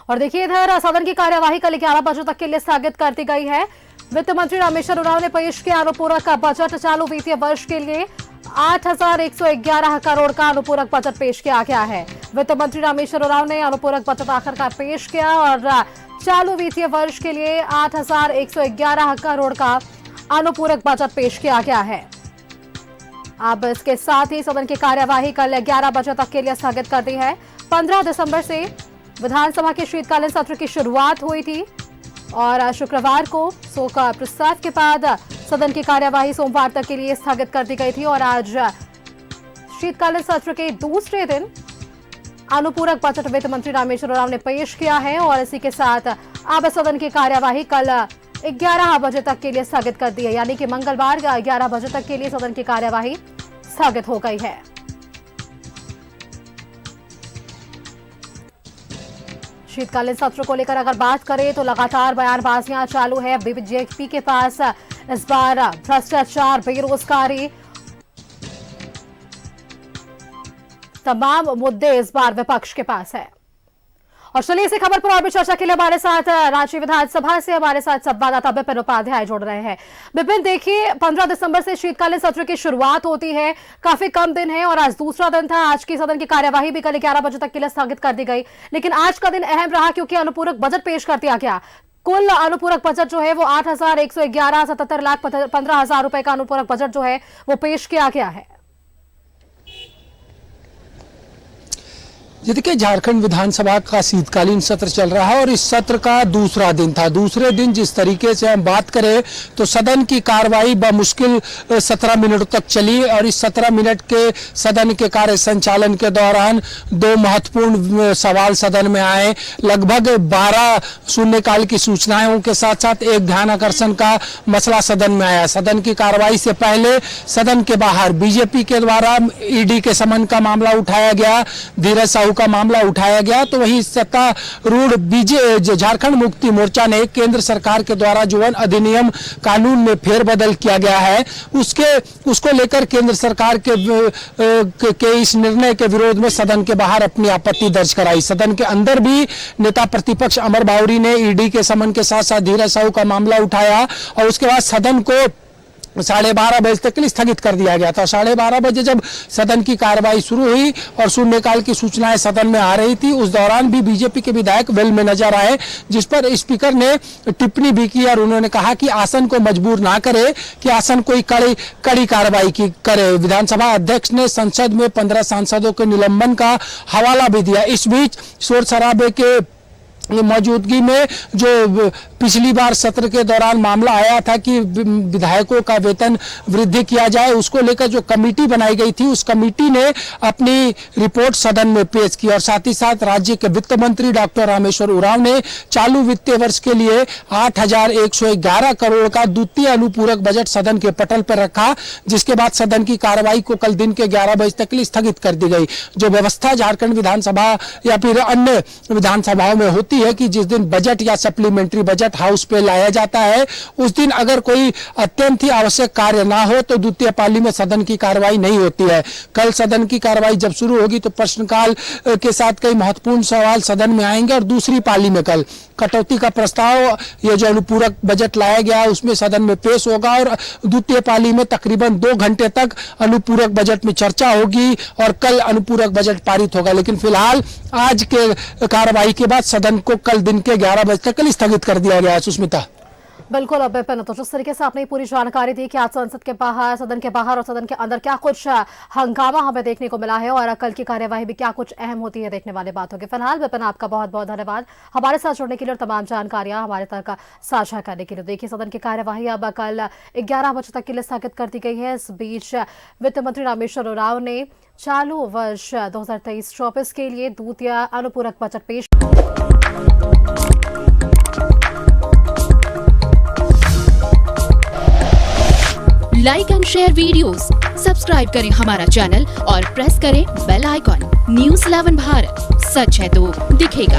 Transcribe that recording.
और देखिए इधर सदन की कार्यवाही कल 11 बजे तक के लिए स्थगित कर दी गई है। वित्त मंत्री रामेश्वर उरांव ने पेश किया अनुपूरक बजट। चालू वित्तीय वर्ष के लिए 8,111 करोड़ का अनुपूरक बजट पेश किया गया है। वित्त मंत्री रामेश्वर उरांव ने अनुपूरक बजट आखिरकार पेश किया और चालू वित्तीय वर्ष के लिए 8,111 करोड़ का अनुपूरक बजट पेश किया गया है। अब इसके साथ ही सदन की कार्यवाही कल 11 बजे तक के लिए स्थगित कर दी है। 15 दिसंबर से विधानसभा के शीतकालीन सत्र की शुरुआत हुई थी और शुक्रवार को शोक प्रस्ताव के बाद सदन की कार्यवाही सोमवार तक के लिए स्थगित कर दी गई थी और आज शीतकालीन सत्र के दूसरे दिन अनुपूरक बजट वित्त मंत्री रामेश्वर उरांव ने पेश किया है और इसी के साथ अब सदन की कार्यवाही कल 11 बजे तक के लिए स्थगित कर दी है, यानी कि मंगलवार 11 बजे तक के लिए सदन की कार्यवाही स्थगित हो गई है। शीतकालीन सत्र को लेकर अगर बात करें तो लगातार बयानबाजियां चालू है। बीजेपी के पास इस बार भ्रष्टाचार, बेरोजगारी, तमाम मुद्दे इस बार विपक्ष के पास है। और चलिए इसी खबर पर और भी चर्चा के लिए हमारे साथ रांची विधानसभा से हमारे साथ संवाददाता विपिन उपाध्याय जुड़ रहे हैं। विपिन, देखिए 15 दिसंबर से शीतकालीन सत्र की शुरुआत होती है, काफी कम दिन है और आज दूसरा दिन था। आज की सदन की कार्यवाही भी कल 11 बजे तक के लिए स्थगित कर दी गई, लेकिन आज का दिन अहम रहा क्योंकि अनुपूरक बजट पेश कर दिया गया। कुल अनुपूरक बजट जो है वो 8,111 77,15,000 रुपए का अनुपूरक बजट जो है वो पेश किया गया है। देखिए, झारखंड विधानसभा का शीतकालीन सत्र चल रहा है और इस सत्र का दूसरा दिन था। दूसरे दिन जिस तरीके से हम बात करें तो सदन की कार्रवाई बमुश्किल 17 मिनट तक चली और इस 17 मिनट के सदन के कार्य संचालन के दौरान दो महत्वपूर्ण सवाल सदन में आए। लगभग 12 शून्यकाल की सूचनाओं के साथ साथ एक ध्यान आकर्षण का मसला सदन में आया। सदन की कार्रवाई से पहले सदन के बाहर बीजेपी के द्वारा ईडी के समन का मामला उठाया गया, धीरज साहू का मामला उठाया गया। तो वही सत्तारूढ़ झारखंड मुक्ति मोर्चा ने केंद्र सरकार के द्वारा जो वन अधिनियम कानून में फेरबदल किया गया है उसको लेकर केंद्र सरकार के इस निर्णय के विरोध में सदन के बाहर अपनी आपत्ति दर्ज कराई। सदन के अंदर भी नेता प्रतिपक्ष अमर बावरी ने ईडी के समन के साथ साथ धीरज साहू का मामला उठाया और उसके बाद सदन को 12:30 बजे तक के लिए स्थगित कर दिया गया था। 12:30 बजे जब सदन की कार्रवाई शुरू हुई और शून्यकाल की सूचनाएं सदन में आ रही थी, उस दौरान भी बीजेपी के विधायक वेल में नजर आए, जिस पर स्पीकर ने टिप्पणी भी की और उन्होंने कहा कि आसन को मजबूर ना करे कि आसन कोई कड़ी कार्रवाई करे। विधानसभा अध्यक्ष ने संसद में 15 सांसदों के निलंबन का हवाला भी दिया। इस बीच शोर शराबे के मौजूदगी में जो पिछली बार सत्र के दौरान मामला आया था कि विधायकों का वेतन वृद्धि किया जाए, उसको लेकर जो कमेटी बनाई गई थी उस कमेटी ने अपनी रिपोर्ट सदन में पेश की और साथ ही साथ राज्य के वित्त मंत्री डॉक्टर रामेश्वर उरांव ने चालू वित्तीय वर्ष के लिए 8,111 करोड़ का द्वितीय अनुपूरक बजट सदन के पटल पर रखा, जिसके बाद सदन की कार्रवाई को कल दिन के 11 बजे तक के लिए स्थगित कर दी गई। जो व्यवस्था झारखंड विधानसभा या फिर अन्य विधानसभाओं में होती है कि जिस दिन बजट या सप्लीमेंट्री बजट हाउस पे लाया जाता है उस दिन अगर कोई अत्यंत ही आवश्यक कार्य ना हो तो द्वितीय पाली में सदन की कार्रवाई नहीं होती है। कल सदन की कार्रवाई जब शुरू होगी तो प्रश्नकाल के साथ कई महत्वपूर्ण सवाल सदन में आएंगे और दूसरी पाली में कल कटौती का प्रस्ताव, ये जो अनुपूरक बजट लाया गया उसमें सदन में पेश होगा और द्वितीय पाली में तकरीबन 2 घंटे तक अनुपूरक बजट में चर्चा होगी और कल अनुपूरक बजट पारित होगा। लेकिन फिलहाल आज के कार्रवाई के बाद सदन को कल दिन के 11 बजे तक के लिए स्थगित कर दिया गया है। सुष्मिता, बिल्कुल। अब विपिन, तो जिस तरीके से आपने पूरी जानकारी दी कि आज संसद के बाहर, सदन के बाहर और सदन के अंदर क्या कुछ हंगामा हमें देखने को मिला है और कल की कार्यवाही भी क्या कुछ अहम होती है देखने वाली बात होगी। फिलहाल विपिन, आपका बहुत बहुत धन्यवाद हमारे साथ जुड़ने के लिए और तमाम जानकारियां हमारे तक साझा करने के लिए। देखिए, सदन की कार्यवाही अब कल 11 बजे तक के लिए स्थगित कर दी गई है। इस बीच वित्त मंत्री रामेश्वर उरांव ने चालू वर्ष 2023-24 के लिए द्वितीय अनुपूरक बजट पेश like and share videos, subscribe करें हमारा चैनल और प्रेस करें बेल आइकॉन। न्यूज़ 11 भारत, सच है तो दिखेगा।